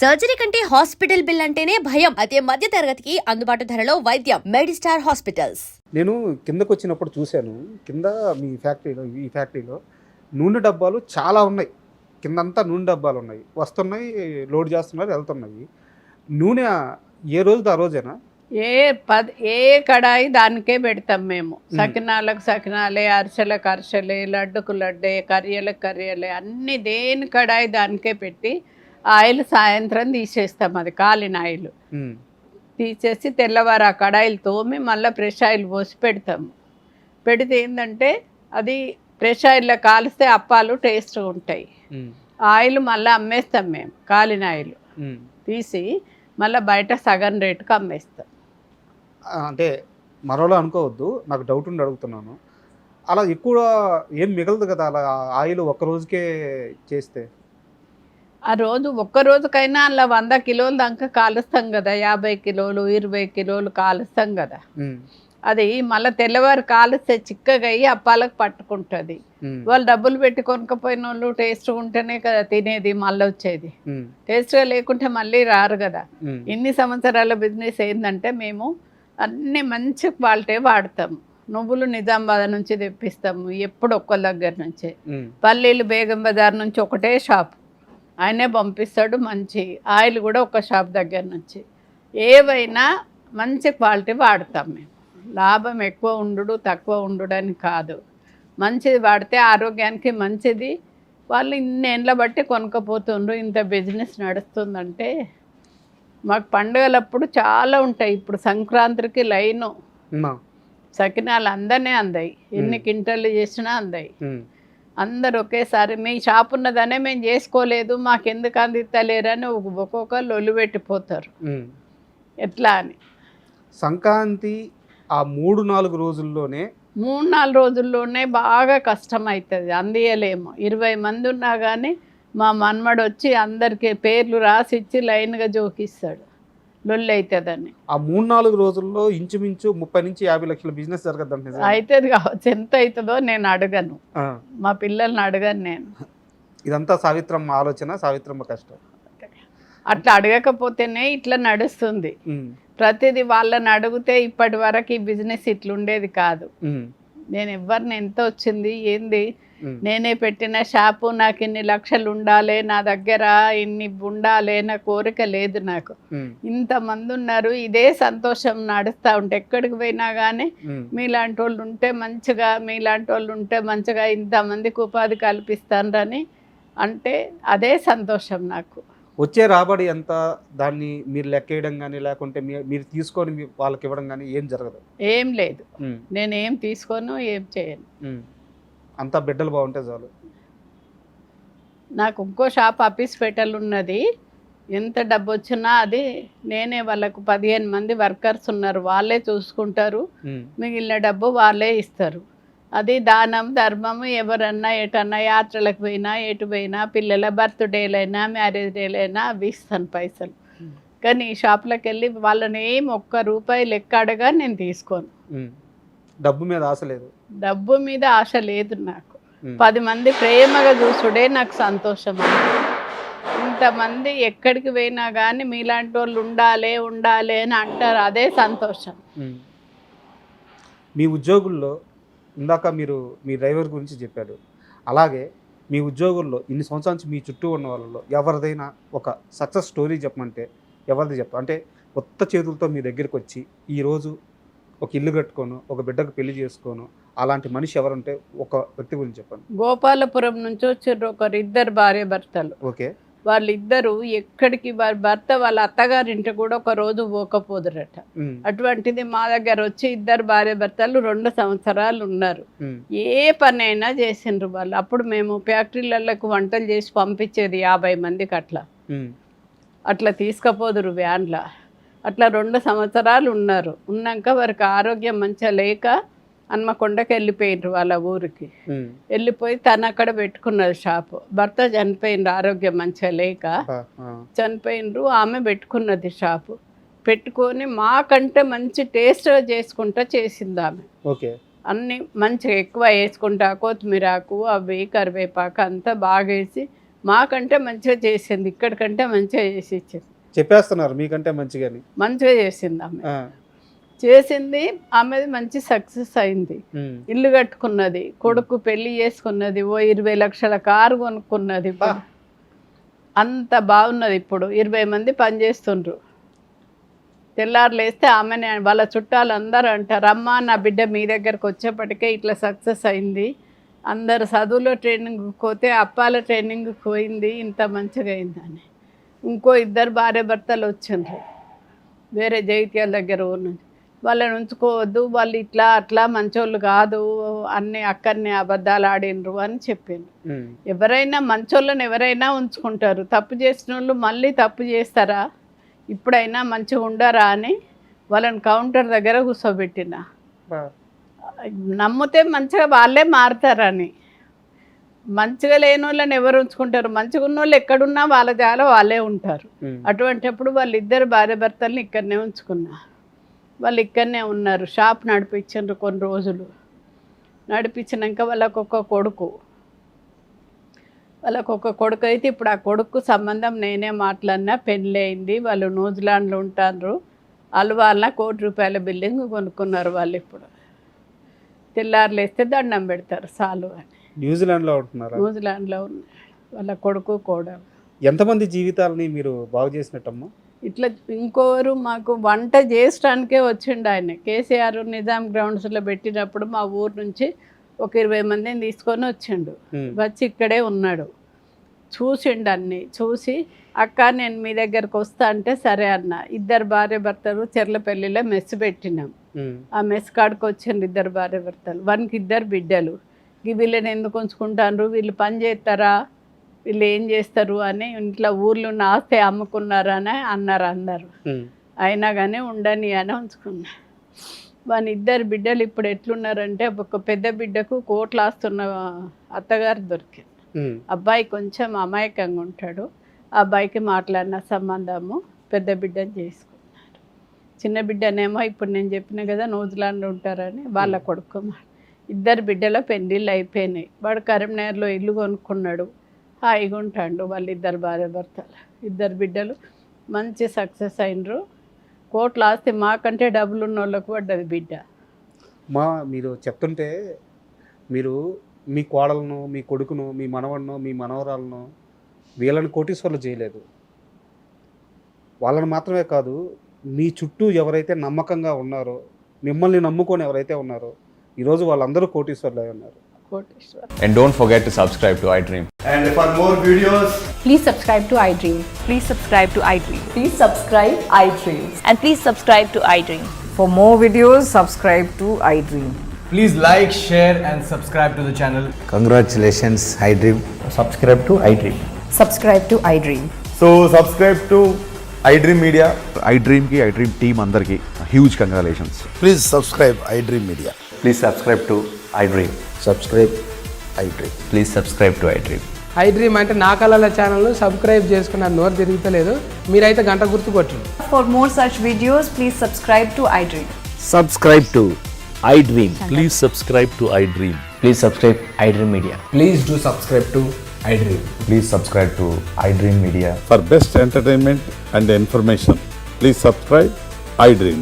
Surgery కంటే hospital bill అంటేనే భయం. అదే మధ్య తరగతికి అందుబాటు ధరలో వైద్యం. Medistar hospitals. నేను కిందకు వచ్చినప్పుడు చూశాను. కింద మీ ఫ్యాక్టరీలో, ఈ ఫ్యాక్టరీలో నూనె డబ్బాలు చాలా ఉన్నాయి. కిందంతా నూనె డబ్బాలు ఉన్నాయి. వస్తున్నాయి, లోడ్ చేస్తున్నారు, వెళ్తున్నాయి. నూనె ఏ రోజుది ఆ రోజేనా? ఏ కడాయి దానికే పెడతాం మేము. సకినాలకు సకినాలే, అరిసెలకు అరిసెలే, లడ్డుకు లడ్డే, కర్రీలకు కర్రీలే, అన్ని దేని కడాయి దానికే పెట్టి ఆయిల్ సాయంత్రం తీసేస్తాం. అది కాలిన ఆయిల్ తీసేసి తెల్లవారు ఆ కడాయిలు తోమి మళ్ళీ ఫ్రెష్ ఆయిల్ పోసి పెడతాము. పెడితే ఏంటంటే అది ఫ్రెష్ ఆయిల్లో కాలిస్తే అప్పాలు టేస్ట్గా ఉంటాయి. ఆయిల్ మళ్ళీ అమ్మేస్తాం మేము. కాలిన ఆయిల్ తీసి మళ్ళీ బయట సగం రేటుకి అమ్మేస్తాం. అంటే మరోలా అనుకోవద్దు, నాకు డౌట్ ఉండి అడుగుతున్నాను. అలా ఎక్కువ ఏం మిగలదు కదా అలా ఆయిల్ ఒక్క రోజుకే చేస్తే? ఆ రోజు ఒక్కరోజుకైనా అలా 100 కిలోలు దాకా కాలుస్తాం కదా, 50 కిలోలు 20 కిలోలు కాలుస్తాం కదా. అది మళ్ళీ తెల్లవారు కాలుస్తే చిక్కగా అయ్యి అప్పాలకు పట్టుకుంటుంది. వాళ్ళు డబ్బులు పెట్టి కొనుక్కపోయిన వాళ్ళు టేస్ట్గా ఉంటేనే కదా తినేది, మళ్ళీ వచ్చేది. టేస్ట్గా లేకుంటే మళ్ళీ రారు కదా. ఇన్ని సంవత్సరాల బిజినెస్ ఏంటంటే మేము అన్నీ మంచి క్వాలిటీ వాడతాము. నువ్వులు నిజామాబాద్ నుంచి తెప్పిస్తాము, ఎప్పుడు ఒక్క దగ్గర నుంచే. పల్లీలు బేగం బజార్ నుంచి ఒకటే షాప్, ఆయనే పంపిస్తాడు. మంచి ఆయిల్ కూడా ఒక షాప్ దగ్గర నుంచి. ఏవైనా మంచి క్వాలిటీ వాడతాం మేము. లాభం ఎక్కువ ఉండు తక్కువ ఉండు అని కాదు, మంచిది వాడితే ఆరోగ్యానికి మంచిది. వాళ్ళు ఇన్నేళ్ళ బట్టి కొనుక్కపోతుండ్రు, ఇంత బిజినెస్ నడుస్తుందంటే. మాకు పండుగలప్పుడు చాలా ఉంటాయి. ఇప్పుడు సంక్రాంతికి లైను సకినాలు అందరినీ అందాయి. ఎన్ని కింటలు చేసినా అందాయి. అందరు ఒకేసారి మీ షాప్ ఉన్నదనే మేము చేసుకోలేదు, మాకెందుకు అందిస్తలేరని ఒక్కొక్కరు లొల్లు పెట్టిపోతారు. ఎట్లా అని సంక్రాంతి ఆ 3-4 రోజుల్లోనే 3-4 రోజుల్లోనే బాగా కష్టం అవుతుంది, అందియలేము. 20 మంది ఉన్నా కానీ మా మన్మడు వచ్చి అందరికి పేర్లు రాసిచ్చి లైన్గా జోకిస్తాడు, లొల్లి అవుతుందని. ఆ 3-4 రోజుల్లో ఇంచుమించు 30-50 లక్షల బిజినెస్ జరగద్దండి. అవుతుంది కావచ్చు, ఎంత అవుతుందో నేను అడగను, మా పిల్లల్ని అడగను నేను. ఇదంతా సావిత్రమ్మ ఆలోచన, సావిత్రమ్మ కష్టం. అట్లా అడగకపోతేనే ఇట్లా నడుస్తుంది. ప్రతిదీ వాళ్ళని అడిగితే ఇప్పటి వరకు ఈ బిజినెస్ ఇట్లుండేది కాదు. నేను ఎవరిని ఎంత వచ్చింది ఏంది, నేనే పెట్టిన షాపు, నాకు ఇన్ని లక్షలు ఉండాలి, నా దగ్గర ఇన్ని ఉండాలి నా కోరిక లేదు నాకు. ఇంతమంది ఉన్నారు, ఇదే సంతోషం నడుస్తూ ఉంటే. ఎక్కడికి పోయినా కానీ మీలాంటి వాళ్ళు ఉంటే మంచిగా, మీలాంటి వాళ్ళు ఉంటే మంచిగా, ఇంతమందికి ఉపాధి కల్పిస్తానని అంటే అదే సంతోషం నాకు. వచ్చే రాబడి ఎంత, దాన్ని మీరు లెక్కేయడం కానీ లేకుంటే మీరు తీసుకొని వాళ్ళకి ఇవ్వడం కానీ ఏం జరగదు? ఏం లేదు, నేనేం తీసుకోను, ఏం చేయను. అంతా బిడ్డలు బాగుంటే చాలు. నాకు ఇంకో షాప్ అప్పీస్పేటలు ఉన్నది. ఎంత డబ్బు వచ్చినా అది నేనే, వాళ్ళకు 15 మంది వర్కర్స్ ఉన్నారు, వాళ్ళే చూసుకుంటారు. మిగిలిన డబ్బు వాళ్ళే ఇస్తారు. అది దానం ధర్మము. ఎవరన్నా ఎటన్నా యాత్రలకు పోయినా, ఎటు పోయినా, పిల్లల బర్త్డేలైనా మ్యారేజ్ డేలైనా అవి ఇస్తాను పైసలు. కానీ ఈ షాప్లోకి వెళ్ళి వాళ్ళని ఏం ₹1 లెక్క అడగా నేను తీసుకోను. డబ్బు మీద ఆశ లేదు, డబ్బు మీద ఆశ లేదు నాకు. 10 మంది ప్రేమగా చూసుడే నాకు సంతోషం. ఇంతమంది ఎక్కడికి పోయినా కానీ మీలాంటి వాళ్ళు ఉండాలి ఉండాలి అని అంటారు, అదే సంతోషం. మీ ఉద్యోగుల్లో ఇందాక మీరు మీ డ్రైవర్ గురించి చెప్పాడు, అలాగే మీ ఉద్యోగుల్లో ఇన్ని సంవత్సరాల నుంచి మీ చుట్టూ ఉన్న వాళ్ళలో ఎవరిదైనా ఒక సక్సెస్ స్టోరీ చెప్పమంటే ఎవరిది చెప్తా? అంటే కొత్త చేతులతో మీ దగ్గరికి వచ్చి ఈరోజు ఒక ఇల్లు కట్టుకోను, ఒక బిడ్డకు పెళ్లి చేసుకోను, అలాంటి మనిషి ఎవరుంటే ఒక వ్యక్తి గురించి చెప్పండి. గోపాలపురం నుంచి వచ్చారు ఒకరు, 2 భార్య భర్తలు. ఓకే. వాళ్ళిద్దరూ ఎక్కడికి వారి భర్త వాళ్ళ అత్తగారింటి కూడా ఒక రోజు పోకపోదురట. అటువంటిది మా దగ్గర వచ్చి 2 భార్య భర్తలు 2 సంవత్సరాలు ఉన్నారు. ఏ పనైనా చేసిండ్రు వాళ్ళు. అప్పుడు మేము ఫ్యాక్టరీలకు వంటలు చేసి పంపించేది 50 మందికి అట్లా తీసుకపోదురు వ్యాన్ల. అట్లా 2 సంవత్సరాలు ఉన్నారు. ఉన్నాక వారికి ఆరోగ్యం మంచిగా లేక హన్మకొండకి వెళ్ళిపోయినారు వాళ్ళ ఊరికి. వెళ్ళిపోయి తను అక్కడ పెట్టుకున్నది షాపు. భర్త చనిపోయినరు, ఆరోగ్యం మంచిగా లేక చనిపోయినరు. ఆమె పెట్టుకున్నది షాపు. పెట్టుకొని మాకంటే మంచి టేస్ట్గా చేసుకుంటా చేసింది ఆమె. అన్నీ మంచిగా ఎక్కువ వేసుకుంటా, కొత్తిమీరాకు అవి కరివేపాకు అంతా బాగా వేసి మాకంటే మంచిగా చేసింది, ఇక్కడికంటే మంచిగా చేసి ఇచ్చింది. చెప్పేస్తున్నారు మీకంటే మంచిగాని. మంచిగా చేసింది ఆమె. ఆ, చేసింది ఆమెది మంచి సక్సెస్ అయింది. ఉమ్. ఇల్లు కట్టుకున్నది, కొడుకు పెళ్లి చేసుకున్నది, ఓ 20 లక్షల కారు కొనుక్కున్నది. ఇప్పుడు అంత బాగున్నది. ఇప్పుడు 20 మంది పనిచేస్తుండ్రు. తెల్లారు లేస్తే ఆమెనే వాళ్ళ చుట్టాలు అందరూ అంటారు, అమ్మ నా బిడ్డ మీ దగ్గరకు వచ్చేప్పటికే ఇట్లా సక్సెస్ అయింది, అందరు చదువులో ట్రైనింగ్ పోతే అప్పాల ట్రైనింగ్ పోయింది, ఇంత మంచిగా అయిందని. ఇంకో 2 భార్య భర్తలు వచ్చిండ్రు వేరే జైత్యాల దగ్గర ఊరు నుంచి. వాళ్ళని ఉంచుకోవద్దు, వాళ్ళు ఇట్లా అట్లా మంచోళ్ళు కాదు, అన్నీ అక్కడనే అబద్ధాలు ఆడినరు అని చెప్పిండ్రు. ఉమ్. ఎవరైనా మంచోళ్ళని ఎవరైనా ఉంచుకుంటారు, తప్పు చేసిన వాళ్ళు మళ్ళీ తప్పు చేస్తారా, ఇప్పుడైనా మంచిగా ఉండరా అని వాళ్ళని కౌంటర్ దగ్గర కూర్చోబెట్టిన. బా. నమ్మితే మంచిగా వాళ్ళే మారుతారని. మంచిగా లేని వాళ్ళని ఎవరు ఉంచుకుంటారు, మంచిగా ఉన్న వాళ్ళు ఎక్కడున్నా వాళ్ళ జాలో వాళ్ళే ఉంటారు. ఉమ్. అటువంటిప్పుడు వాళ్ళిద్దరు భార్య భర్తల్ని ఇక్కడనే ఉంచుకున్నా. వాళ్ళు ఇక్కడనే ఉన్నారు, షాప్ నడిపించారు కొన్ని రోజులు. నడిపించినాక వాళ్ళకొక కొడుకు అయితే ఇప్పుడు ఆ కొడుకు సంబంధం నేనే మాట్లాడినా, పెళ్ళి అయింది, వాళ్ళు న్యూజిలాండ్లో ఉంటారు. వాళ్ళ ₹1 కోటి బిల్డింగ్ కొనుక్కున్నారు. వాళ్ళు ఇప్పుడు తెల్లారులు వేస్తే దండం పెడతారు చాలు అని. న్యూజిలాండ్లో ఉంటున్నారా? న్యూజిలాండ్లో ఉన్న వాళ్ళ కొడుకు కోడలు. ఎంతమంది జీవితాలని మీరు బాగు చేసినట్టమ్మా? ఇట్లా ఇంకోరు మాకు వంట చేయడానికే వచ్చిండు ఆయన. కేసీఆర్ నిజాం గ్రౌండ్స్లో పెట్టినప్పుడు మా ఊరు నుంచి ఒక 20 మందిని తీసుకొని వచ్చిండు. వచ్చి ఇక్కడే ఉన్నాడు, చూసిండు అన్నీ. చూసి అక్క నేను మీ దగ్గరకు వస్తా అంటే సరే అన్న. 2 భార్య భర్తలు చెర్లపల్లిలో మెస్ పెట్టినాం. ఆ మెస్ కాడికి వచ్చిండు 2 భార్య భర్తలు. వానికి 2 బిడ్డలు. వీళ్ళని ఎందుకు ఉంచుకుంటారు, వీళ్ళు పని చేస్తారా, వీళ్ళు ఏం చేస్తారు అని ఇంట్లో ఊర్లో ఉన్న ఆస్తి అమ్ముకున్నారా అని అన్నారు అందరు. అయినా కానీ ఉండని అని ఉంచుకున్నా. వాని 2 బిడ్డలు ఇప్పుడు ఎట్లున్నారంటే, ఒక పెద్ద బిడ్డకు కోట్లు ఆస్తున్న అత్తగారు దొరికింది. అబ్బాయి కొంచెం అమాయకంగా ఉంటాడు. ఆ అబ్బాయికి మాట్లాడిన సంబంధము పెద్ద బిడ్డని చేసుకున్నారు. చిన్న బిడ్డనేమో ఇప్పుడు నేను చెప్పిన కదా న్యూజిలాండ్లో ఉంటారని వాళ్ళ కొడుకు. 2 బిడ్డల పెళ్ళిళ్ళు అయిపోయినాయి. వాడు కరీంనగర్లో ఇల్లు కొనుక్కున్నాడు, హాయిగా ఉంటాడు. వాళ్ళు 2 భార్య భర్తలు, 2 బిడ్డలు మంచి సక్సెస్ అయినరు. కోట్ల ఆస్తి మాకంటే డబ్బులు ఉన్న వాళ్ళకు పడ్డది బిడ్డ. మీరు చెప్తుంటే మీరు మీ కోడలను, మీ కొడుకును, మీ మనవడిను, మీ మనవరాలను వీళ్ళని కోటీశ్వర్లు చేయలేదు. వాళ్ళని మాత్రమే కాదు, మీ చుట్టూ ఎవరైతే నమ్మకంగా ఉన్నారో, మిమ్మల్ని నమ్ముకొని ఎవరైతే ఉన్నారో ఈరోజు వాళ్ళందరూ కోటీశ్వర్లు అయి ఉన్నారు. Koteshwar. And don't forget to subscribe to iDream. And for more videos, Please subscribe to iDream. Please subscribe to iDream. Please subscribe iDream. And please subscribe to iDream. For more videos, subscribe to iDream. please like, share and subscribe to the channel. Congratulations, iDream. Subscribe to iDream. Subscribe to iDream. So subscribe to iDream Media. iDream ki iDream team andarki huge congratulations. Please subscribe iDream Media. Please subscribe to iDream. Subscribe iDream. Please subscribe to iDream. iDream అంటే నా కళల ఛానల్ను subscribe చేసుకున్న నోరు తిరుగుతలేదు, మీరైతే గంట గుర్తు కొట్టండి. For more such videos, please subscribe to iDream. Subscribe to iDream. Please subscribe to iDream. Please subscribe iDream Media. Please do subscribe to iDream. Please subscribe to iDream Media. For best entertainment and information, please subscribe iDream.